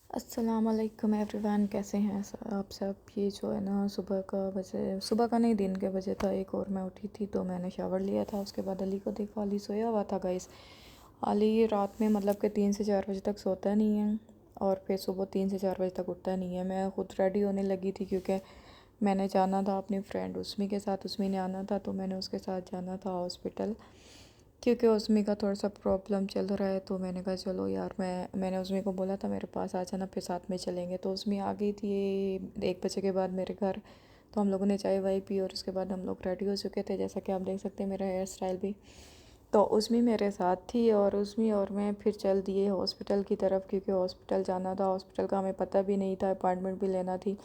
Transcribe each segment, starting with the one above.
अस्सलामुअलैकुम एवरीवन, कैसे हैं आप सब। ये जो है ना, सुबह का नहीं, दिन के बजे था एक, और मैं उठी थी तो मैंने शावर लिया था। उसके बाद अली को देखा, अली सोया हुआ था गाइस। अली रात में मतलब कि 3 से 4 बजे तक सोता नहीं है, और फिर सुबह 3 से 4 बजे तक उठता नहीं है। मैं ख़ुद रेडी होने लगी थी क्योंकि मैंने जाना था अपनी फ्रेंड उसमी के साथ, उसमी ने आना था तो मैंने उसके साथ जाना था हॉस्पिटल, क्योंकि उसमी का थोड़ा सा प्रॉब्लम चल रहा है। तो मैंने कहा चलो यार, मैंने उसमी को बोला था मेरे पास आ जाना, फिर साथ में चलेंगे। तो उसमी आ गई थी 1 बजे के बाद मेरे घर। तो हम लोगों ने चाय वाय पी और उसके बाद हम लोग रेडी हो चुके थे, जैसा कि आप देख सकते हैं मेरा हेयर स्टाइल भी। तो उसमी मेरे साथ थी और उसमी और मैं फिर चल दिए हॉस्पिटल की तरफ, क्योंकि हॉस्पिटल जाना था। हॉस्पिटल का हमें पता भी नहीं था, अपॉइंटमेंट भी लेना थी।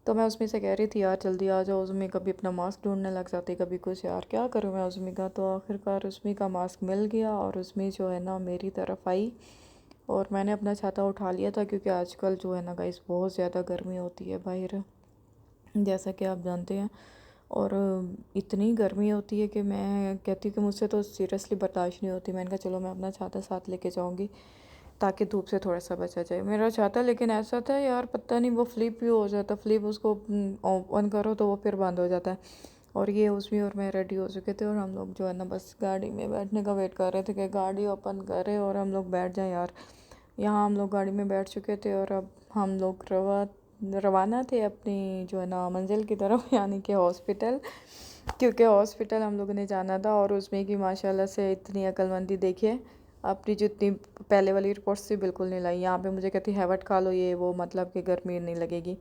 तो मैं उसमें से कह रही थी यार जल्दी आ जाओ। उसमें कभी अपना मास्क ढूंढने लग जाती, कभी कुछ, यार क्या करूँ मैं उसमें का। तो आखिरकार उसमें का मास्क मिल गया और उसमें जो है ना मेरी तरफ आई, और मैंने अपना छाता उठा लिया था, क्योंकि आजकल जो है ना गाइस बहुत ज़्यादा गर्मी होती है बाहर, जैसा कि आप जानते हैं। और इतनी गर्मी होती है कि मैं कहती हूँ कि मुझसे तो सीरियसली बर्दाश्त नहीं होती। मैंने कहा चलो मैं अपना छाता साथ लेके जाऊँगी ताकि धूप से थोड़ा सा बचा जाए मेरा छाता। लेकिन ऐसा था यार, पता नहीं वो फ्लिप भी हो जाता, फ्लिप उसको ऑन करो तो वो फिर बंद हो जाता है। और ये उसमें और मैं रेडी हो चुके थे, और हम लोग जो है ना बस गाड़ी में बैठने का वेट कर रहे थे कि गाड़ी ओपन करे और हम लोग बैठ जाएं यार। यहाँ हम लोग गाड़ी में बैठ चुके थे और अब हम लोग रवाना थे अपनी जो है ना मंजिल की तरफ यानी कि हॉस्पिटल, क्योंकि हॉस्पिटल हम लोगों ने जाना था। और उसमें कि माशाल्लाह से इतनी अक्लमंदी देखिए, अपनी जितनी पहले वाली रिपोर्ट्स थी बिल्कुल नहीं लाई। यहाँ पे मुझे कहती हैवट खा लो ये वो, मतलब कि गर्मी नहीं लगेगी।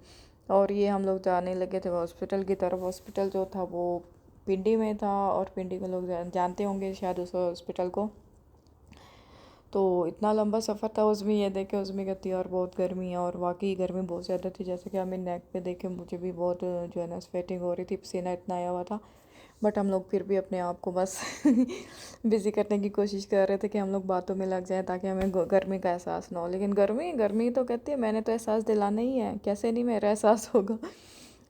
और ये हम लोग जाने लगे थे हॉस्पिटल की तरफ। हॉस्पिटल जो था वो पिंडी में था, और पिंडी को लोग जानते होंगे शायद उस हॉस्पिटल को। तो इतना लंबा सफ़र था, उसमें ये देखे उसमें कहती है और बहुत गर्मी है, और वाकई गर्मी बहुत ज़्यादा थी। जैसे कि हमें नेक पे देखे मुझे भी बहुत जो है ना स्वेटिंग हो रही थी, पसीना इतना आया हुआ था। बट हम लोग फिर भी अपने आप को बस बिज़ी करने की कोशिश कर रहे थे कि हम लोग बातों में लग जाएं ताकि हमें गर्मी का एहसास ना हो। लेकिन गर्मी गर्मी तो कहती है, मैंने तो एहसास दिलाना ही है, कैसे नहीं मेरा एहसास होगा।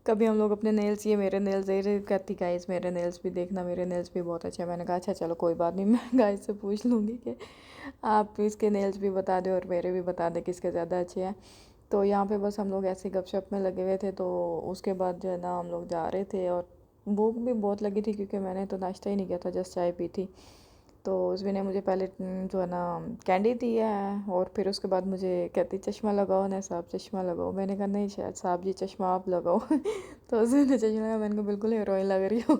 कभी हम लोग अपने नेल्स, ये मेरे नेल्स ये कहती गाइस मेरे नेल्स भी देखना, मेरे नेल्स भी बहुत अच्छे हैं। मैंने कहा अच्छा चलो कोई बात नहीं, मैं गाइस से पूछ लूँगी कि आप इसके नेल्स भी बता दें और मेरे भी बता दें किसके ज़्यादा अच्छे हैं। तो यहाँ पे बस हम लोग ऐसे गपशप में लगे हुए थे। तो उसके बाद जो है ना हम लोग जा रहे थे, और भूख भी बहुत लगी थी क्योंकि मैंने तो नाश्ता ही नहीं किया था, जस्ट चाय पी थी। तो उसमें ने मुझे पहले जो है ना कैंडी दी है, और फिर उसके बाद मुझे कहती चश्मा लगाओ ना साहब, चश्मा लगाओ। मैंने कहा नहीं शायद साहब जी, चश्मा आप लगाओ। तो उसने चश्मा लगाया, मैंने कहा बिल्कुल हीरोइन लग रही हो।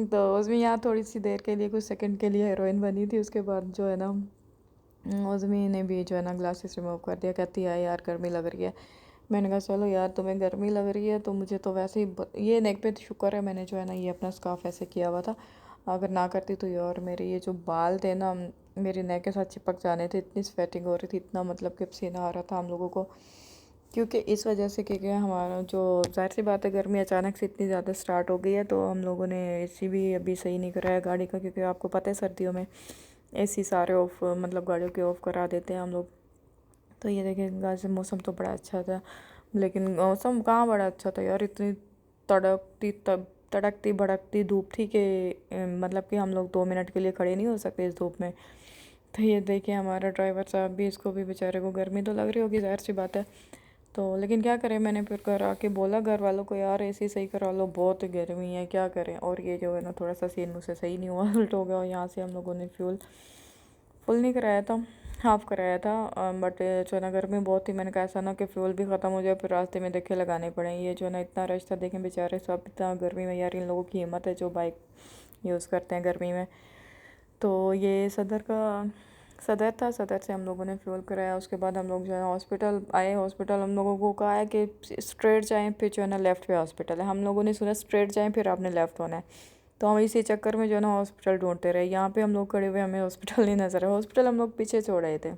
तो उसमें यहाँ थोड़ी सी देर के लिए, कुछ सेकंड के लिए हीरोइन बनी थी। उसके बाद जो है ना उज़मी ने भी जो है ना ग्लासेस रिमूव कर दिया, कहती है यार गर्मी लग रही है। मैंने कहा चलो यार तुम्हें गर्मी लग रही है तो मुझे तो वैसे ही ये नेक पे तो शुक्र है मैंने जो है ना ये अपना स्कार्फ ऐसे किया हुआ था। अगर ना करती तो यार मेरे ये जो बाल थे ना मेरी नेक के साथ चिपक जाने थे, इतनी स्वेटिंग हो रही थी, इतना मतलब कि पसीना आ रहा था हम लोगों को। क्योंकि इस वजह से कि हमारा जो ज़ाहिर सी बात है गर्मी अचानक से इतनी ज़्यादा स्टार्ट हो गई है, तो हम लोगों ने एसी भी अभी सही नहीं कराया गाड़ी का, क्योंकि आपको पता है सर्दियों में एसी सारे ऑफ, मतलब गाड़ियों के ऑफ करा देते हैं हम लोग। तो ये देखें आज मौसम तो बड़ा अच्छा था, लेकिन मौसम कहाँ बड़ा अच्छा था यार, इतनी तड़कती भड़कती धूप थी कि मतलब कि हम लोग 2 मिनट के लिए खड़े नहीं हो सकते इस धूप में। तो ये देखिए हमारा ड्राइवर साहब भी, इसको भी बेचारे को गर्मी तो लग रही होगी, ज़ाहिर सी बात है। तो लेकिन क्या करें, मैंने फिर घर आके बोला घर वालों को यार एसी सही करा लो, बहुत गर्मी है क्या करें। और ये जो है ना थोड़ा सा सीन मुझसे सही नहीं हुआ, उल्ट हो गया। और यहाँ से हम लोगों ने फ्यूल फुल नहीं कराया था, हाफ़ कराया था। बट जो है ना गर्मी बहुत थी, मैंने कहा ऐसा ना कि फ्यूल भी ख़त्म हो जाए फिर रास्ते में देखे लगाने पड़े। ये जो है ना इतना रश था, देखें बेचारे सब इतना गर्मी में, यार इन लोगों की हिम्मत है जो बाइक यूज़ करते हैं गर्मी में। तो ये सदर था, सदर से हम लोगों ने फ्यूल कराया। उसके बाद हम लोग जो है हॉस्पिटल आए। हॉस्पिटल हम लोगों को कहा है कि स्ट्रेट जाएँ, फिर जो है ना लेफ़्ट पे हॉस्पिटल है। हम लोगों ने सुना स्ट्रेट जाएँ फिर आपने लेफ़्ट होना है। तो हम इसी चक्कर में जो है ना हॉस्पिटल ढूंढते रहे। यहाँ पे हम लोग खड़े हुए, हमें हॉस्पिटल नहीं नज़र आया, हॉस्पिटल हम लोग पीछे छोड़ रहे थे।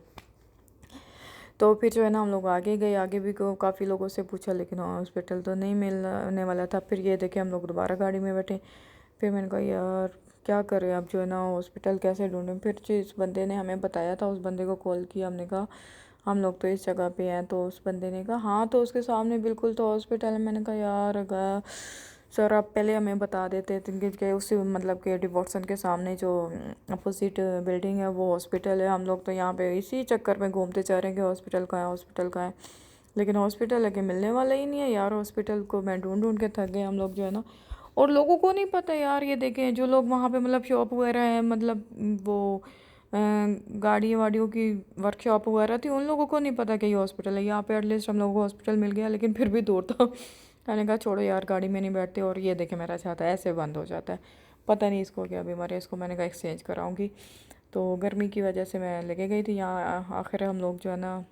तो फिर जो है ना हम लोग आगे गए, आगे भी काफ़ी लोगों से पूछा लेकिन हॉस्पिटल तो नहीं मिलने वाला था। फिर ये देखे हम लोग दोबारा गाड़ी में बैठे। फिर मैंने कहा यार क्या करें अब, जो है ना हॉस्पिटल कैसे ढूंढें। फिर जिस बंदे ने हमें बताया था उस बंदे को कॉल किया, हमने कहा हम लोग तो इस जगह पे हैं। तो उस बंदे ने कहा हाँ तो उसके सामने बिल्कुल तो हॉस्पिटल है। मैंने कहा यार सर आप पहले हमें बता देते कि उस मतलब के डिवोर्सन के सामने जो अपोजिट बिल्डिंग है वो हॉस्पिटल है। हम लोग तो यहाँ पे इसी चक्कर में घूमते जा रहे हैं कि हॉस्पिटल कहाँ है, हॉस्पिटल कहाँ है, लेकिन हॉस्पिटल है कि मिलने वाला ही नहीं है यार। हॉस्पिटल को मैं ढूंढ ढूंढ के थक गए हम लोग जो है ना। और लोगों को नहीं पता यार, ये देखें जो लोग वहाँ पे मतलब शॉप वगैरह है, मतलब वो गाड़ी वाड़ियों की वर्कशॉप वगैरह थी, उन लोगों को नहीं पता कि ये हॉस्पिटल है। यहाँ पे एटलीस्ट हम लोगों को हॉस्पिटल मिल गया, लेकिन फिर भी दूर था। मैंने कहा छोड़ो यार, गाड़ी में नहीं बैठते। और ये देखे मेरा छाता ऐसे बंद हो जाता है, पता नहीं इसको क्या बीमारी है। इसको मैंने कहा एक्सचेंज कराऊंगी। तो गर्मी की वजह से मैं लेके गई थी यहाँ। आखिर हम लोग जो है ना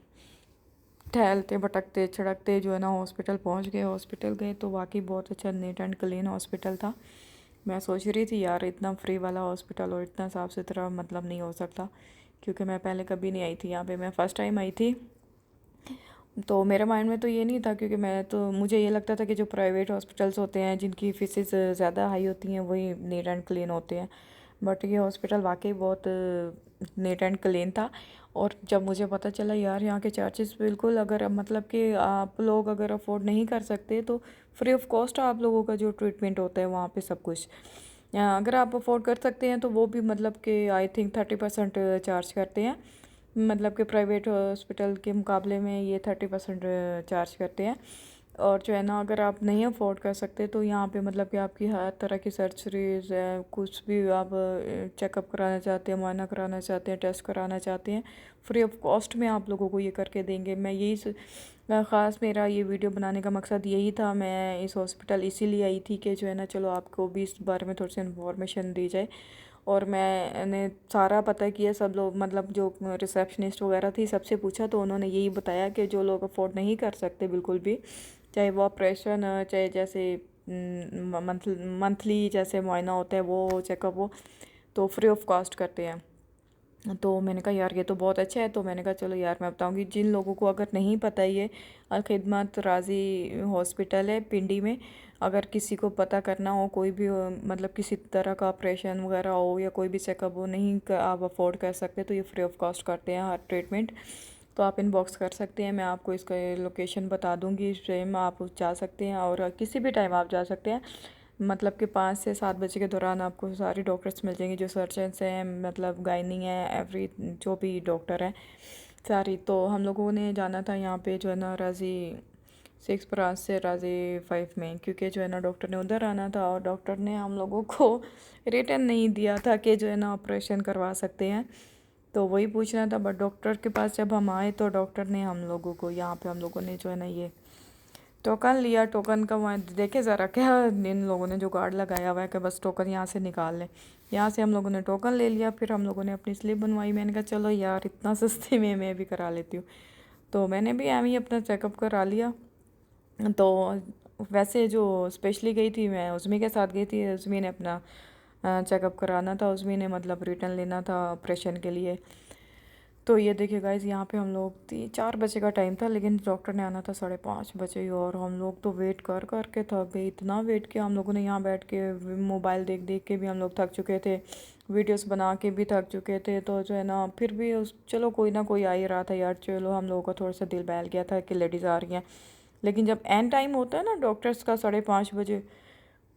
टहलते भटकते छिड़कते जो है ना हॉस्पिटल पहुँच गए। हॉस्पिटल गए तो वाकई बहुत अच्छा नीट एंड क्लीन हॉस्पिटल था। मैं सोच रही थी यार इतना फ्री वाला हॉस्पिटल और इतना साफ़ सुथरा मतलब नहीं हो सकता, क्योंकि मैं पहले कभी नहीं आई थी यहाँ पे, मैं फ़र्स्ट टाइम आई थी। तो मेरे माइंड में तो ये नहीं था, क्योंकि मुझे ये लगता था कि जो प्राइवेट हॉस्पिटल्स होते हैं जिनकी फीसेस ज़्यादा हाई होती हैं वही नीट एंड क्लीन होते हैं। बट ये हॉस्पिटल वाकई बहुत नीट एंड क्लीन था। और जब मुझे पता चला यार यहाँ के चार्जेस बिल्कुल, अगर मतलब कि आप लोग अगर अफोर्ड नहीं कर सकते तो फ्री ऑफ कॉस्ट आप लोगों का जो ट्रीटमेंट होता है वहाँ पे सब कुछ। अगर आप अफोर्ड कर सकते हैं तो वो भी मतलब कि आई थिंक 30% चार्ज करते हैं। मतलब कि प्राइवेट हॉस्पिटल के मुकाबले में ये 30% चार्ज करते हैं। और जो है ना अगर आप नहीं अफोर्ड कर सकते तो यहाँ पे मतलब कि आपकी हर तरह की सर्जरीज है, कुछ भी आप चेकअप कराना चाहते हैं, मुआयना कराना चाहते हैं, टेस्ट कराना चाहते हैं, फ्री ऑफ कॉस्ट में आप लोगों को ये करके देंगे। मैं यही ख़ास मेरा ये वीडियो बनाने का मकसद यही था। मैं इस हॉस्पिटल इसीलिए आई थी कि जो है ना चलो आपको भी इस बारे में थोड़ी सी इन्फॉर्मेशन दी जाए। और मैंने सारा पता किया, सब लोग मतलब जो रिसेप्शनिस्ट वगैरह थी सबसे पूछा तो उन्होंने यही बताया कि जो लोग अफोर्ड नहीं कर सकते बिल्कुल भी, चाहे वो ऑपरेशन चाहे जैसे मंथली जैसे मुआयना होता है वो चेकअप हो, तो फ्री ऑफ कॉस्ट करते हैं। तो मैंने कहा यार ये तो बहुत अच्छा है। तो मैंने कहा चलो यार मैं बताऊंगी जिन लोगों को अगर नहीं पता, ये अल खिदमत राजी हॉस्पिटल है पिंडी में। अगर किसी को पता करना हो कोई भी मतलब किसी तरह का ऑपरेशन वगैरह हो या कोई भी चेकअप हो, नहीं आप अफोर्ड कर सकते तो ये फ्री ऑफ कॉस्ट करते हैं हर ट्रीटमेंट। तो आप इनबॉक्स कर सकते हैं, मैं आपको इसका लोकेशन बता दूंगी, इस टाइम आप जा सकते हैं और किसी भी टाइम आप जा सकते हैं। मतलब कि 5 से 7 बजे के दौरान आपको सारी डॉक्टर्स मिल जाएंगी, जो सर्जन्स हैं मतलब गायनी है एवरी जो भी डॉक्टर है सारी। तो हम लोगों ने जाना था यहाँ पे जो है ना राजी 6 ब्रांच से राजी 5 में, क्योंकि जो है ना डॉक्टर ने उधर आना था और डॉक्टर ने हम लोगों को रिटर्न नहीं दिया था कि जो है ना ऑपरेशन करवा सकते हैं। तो वही पूछना था। बट डॉक्टर के पास जब हम आए तो डॉक्टर ने हम लोगों को यहाँ पे हम लोगों ने जो है ना ये टोकन लिया। टोकन का वहाँ देखे ज़रा क्या इन लोगों ने जो कार्ड लगाया हुआ है कि बस टोकन यहाँ से निकाल लें। यहाँ से हम लोगों ने टोकन ले लिया, फिर हम लोगों ने अपनी स्लिप बनवाई। मैंने कहा चलो यार इतना सस्ते में मैं भी करा लेती हूँ। तो मैंने भी एम ही अपना चेकअप करा लिया। तो वैसे जो स्पेशली गई थी मैं उज़मी के साथ गई थी। उज़मी ने अपना चेकअप कराना था, उज़मी ने मतलब रिटर्न लेना था ऑपरेशन के लिए। तो ये देखिए गाइज यहाँ पे हम लोग 4 बजे का टाइम था, लेकिन डॉक्टर ने आना था 5:30 बजे ही। और हम लोग तो वेट कर कर के थक गए, इतना वेट किया हम लोगों ने। यहाँ बैठ के मोबाइल देख देख के भी हम लोग थक चुके थे, वीडियोस बना के भी थक चुके थे। तो जो है ना फिर भी उस चलो कोई ना कोई आ ही रहा था यार, चलो हम लोगों का थोड़ा सा दिल बहल गया था कि लेडीज़ आ रही हैं। लेकिन जब एंड टाइम होता है ना डॉक्टर्स का 5:30 बजे,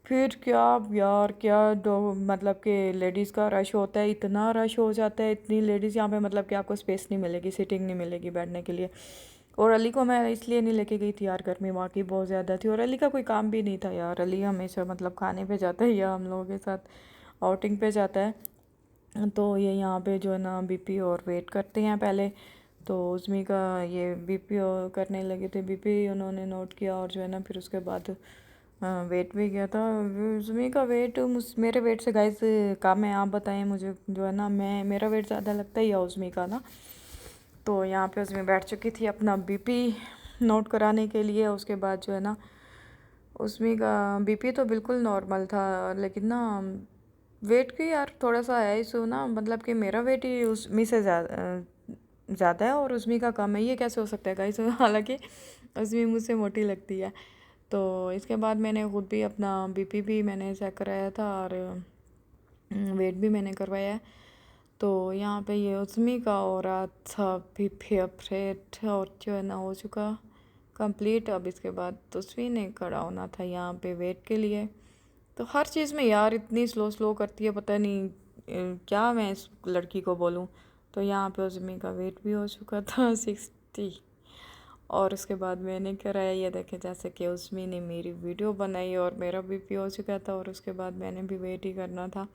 फिर क्या यार क्या मतलब कि लेडीज़ का रश होता है, इतना रश हो जाता है, इतनी लेडीज़ यहाँ पे मतलब कि आपको स्पेस नहीं मिलेगी, सिटिंग नहीं मिलेगी बैठने के लिए। और अली को मैं इसलिए नहीं लेके गई थी यार, गर्मी वाकई बहुत ज़्यादा थी और अली का कोई काम भी नहीं था यार। अली हमेशा मतलब खाने पे जाता है या हम लोगों के साथ आउटिंग पे जाता है। तो ये यहाँ पे जो है ना बीपी और वेट करते हैं पहले। तो उसमें का ये बीपी करने लगे थे, बीपी उन्होंने नोट किया और जो है ना फिर उसके बाद वेट भी गया था। उसमें का वेट मेरे वेट से गाइस कम है। आप बताएं मुझे, जो है ना मेरा वेट ज़्यादा लगता ही है उसमें का ना। तो यहाँ पे उसमें बैठ चुकी थी अपना बीपी नोट कराने के लिए। उसके बाद जो है ना उसमें का बीपी तो बिल्कुल नॉर्मल था, लेकिन ना वेट की यार थोड़ा सा है इशू ना, मतलब कि मेरा वेट ही उसमें से ज़्यादा है और उसमें का कम है। ये कैसे हो सकता है गाइस? हालांकि उसमें मुझसे मोटी लगती है। तो इसके बाद मैंने खुद भी अपना बीपी भी मैंने चेक कराया था और वेट भी मैंने करवाया है। तो यहाँ पे ये उज़मी का हो रहा था बीपी अपडेट और जो है ना हो चुका कंप्लीट। अब इसके बाद तस्वीर ने खड़ा होना था यहाँ पे वेट के लिए। तो हर चीज़ में यार इतनी स्लो स्लो करती है, पता नहीं क्या मैं इस लड़की को बोलूँ। तो यहाँ पे उज़मी का वेट भी हो चुका था 60। और उसके बाद मैंने कराया, ये देखे जैसे कि उज़मी ने मेरी वीडियो बनाई और मेरा बीपी हो चुका था, और उसके बाद मैंने भी वेट ही करना था।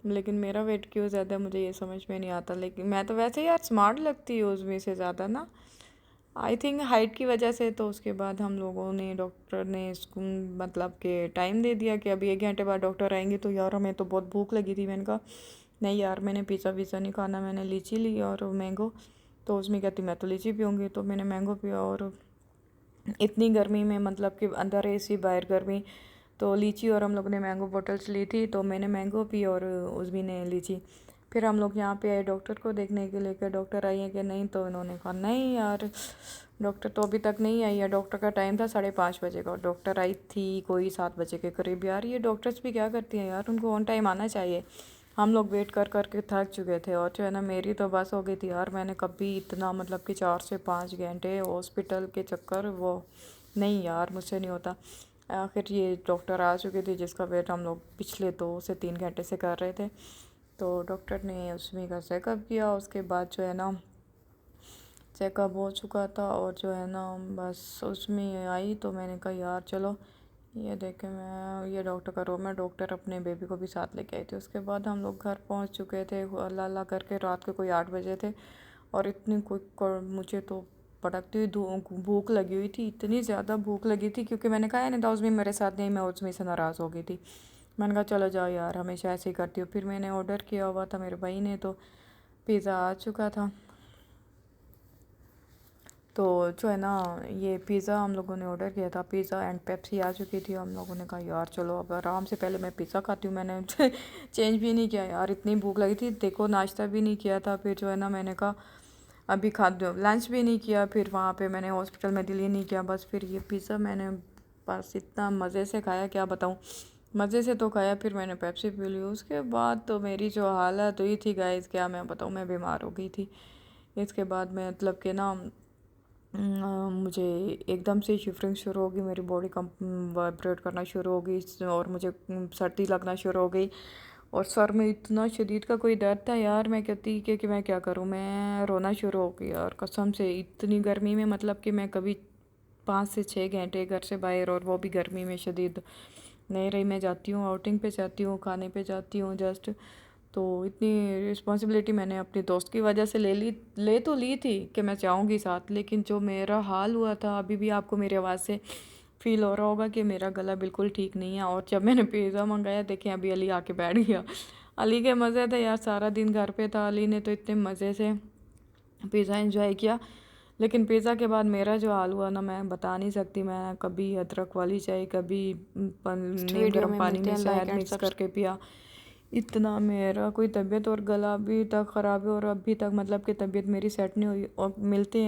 लेकिन मेरा वेट क्यों ज़्यादा मुझे ये समझ में नहीं आता। लेकिन मैं तो वैसे यार स्मार्ट लगती हूँ उज़मी से ज़्यादा ना, आई थिंक हाइट की वजह से। तो उसके बाद हम लोगों ने, डॉक्टर ने इसको मतलब कि टाइम दे दिया कि अभी 1 घंटे बाद डॉक्टर आएंगे। तो यार हमें तो बहुत भूख लगी थी। मैंने कहा नहीं यार, मैंने पिज़्ज़ा वीज़ा नहीं खाना, मैंने लीची ली और मैंगो। तो उसमें कहती मैं तो लीची पीऊँगी, तो मैंने मैंगो पिया। और इतनी गर्मी में, मतलब कि अंदर एसी बाहर गर्मी, तो लीची और हम लोग ने मैंगो बॉटल्स ली थी, तो मैंने मैंगो पी और उज़मी ने लीची। फिर हम लोग यहाँ पे आए डॉक्टर को देखने के लिए कि डॉक्टर आई है कि नहीं। तो इन्होंने कहा नहीं यार, डॉक्टर तो अभी तक नहीं आई है। डॉक्टर का टाइम था 5:30 बजे का, और डॉक्टर आई थी कोई 7 बजे के करीब। यार ये डॉक्टर्स भी क्या करती हैं यार, उनको ऑन टाइम आना चाहिए। हम लोग वेट कर कर के थक चुके थे, और जो है ना मेरी तो बस हो गई थी यार। मैंने कभी इतना, मतलब कि 4 से 5 घंटे हॉस्पिटल के चक्कर, वो नहीं यार, मुझसे नहीं होता। आखिर ये डॉक्टर आ चुके थे जिसका वेट हम लोग पिछले 2 से 3 घंटे से कर रहे थे। तो डॉक्टर ने उसमें का चेकअप किया। उसके बाद जो है ना चेकअप हो चुका था, और जो है ना बस उसमें आई। तो मैंने कहा यार चलो, ये देखे मैं, ये डॉक्टर का रूम है। डॉक्टर अपने बेबी को भी साथ लेके आई थी। उसके बाद हम लोग घर पहुंच चुके थे अल्लाह अल्लाह करके। रात के कोई 8 बजे थे, और इतनी कोई मुझे तो भड़कती हुई भूख लगी हुई थी, इतनी ज़्यादा भूख लगी थी, क्योंकि मैंने कहा नहीं था उसमें मेरे साथ नहीं, मैं उसमें से नाराज़ हो गई थी। मैंने कहा चलो जाओ यार, हमेशा ऐसे ही करती हूँ। फिर मैंने ऑर्डर किया हुआ था मेरे भाई ने, तो पिज़्ज़ा आ चुका था। तो जो है ना, ये पिज़्ज़ा हम लोगों ने ऑर्डर किया था, पिज़्ज़ा एंड पेप्सी आ चुकी थी। हम लोगों ने कहा यार चलो अब आराम से, पहले मैं पिज़्ज़ा खाती हूँ। मैंने चेंज भी नहीं किया यार, इतनी भूख लगी थी। देखो नाश्ता भी नहीं किया था। फिर जो है ना मैंने कहा अभी खा दो, लंच भी नहीं किया। फिर वहाँ पे मैंने हॉस्पिटल में दिल ही नहीं किया। बस फिर ये पिज़्ज़ा मैंने बस इतना मज़े से खाया, क्या बताऊँ, मज़े से तो खाया। फिर मैंने पेप्सी पी ली। उसके बाद तो मेरी जो हालत हुई थी गाइस, क्या मैं बताऊँ, मैं बीमार हो गई थी। इसके बाद मैं, मतलब कि ना, मुझे एकदम से शिवरिंग शुरू हो गई, मेरी बॉडी कम वाइब्रेट करना शुरू हो गई, और मुझे सर्दी लगना शुरू हो गई। और सर में इतना शदीद का कोई दर्द था यार, मैं कहती कि मैं क्या करूँ, मैं रोना शुरू हो गई यार कसम से। इतनी गर्मी में, मतलब कि मैं कभी 5 से 6 घंटे घर से बाहर, और वो भी गर्मी में शदीद नहीं रही। मैं जाती हूँ आउटिंग पे जाती हूँ, खाने पे जाती हूँ जस्ट। तो इतनी रिस्पॉन्सिबिलिटी मैंने अपनी दोस्त की वजह से ले तो ली थी कि मैं चाहूँगी साथ। लेकिन जो मेरा हाल हुआ था, अभी भी आपको मेरी आवाज़ से फील हो रहा होगा कि मेरा गला बिल्कुल ठीक नहीं है। और जब मैंने पिज़्ज़ा मंगाया, देखें अभी अली आके बैठ गया। अली के मज़े थे यार, सारा दिन घर पे था। अली ने तो इतने मज़े से पिज़्ज़ा एंजॉय किया। लेकिन पिज़्ज़ा के बाद मेरा जो हाल हुआ ना, मैं बता नहीं सकती। मैं कभी अदरक वाली चाय, कभी नीम वीडियो गर्म में पानी मिलते में हैं, लाइक शहद एंड मिक्स सब्सक्राइब। करके पिया। इतना मेरा कोई तबीयत, और गला अभी तक ख़राब है, और अभी तक मतलब कि तबीयत मेरी सेट नहीं हुई। और मिलते हैं।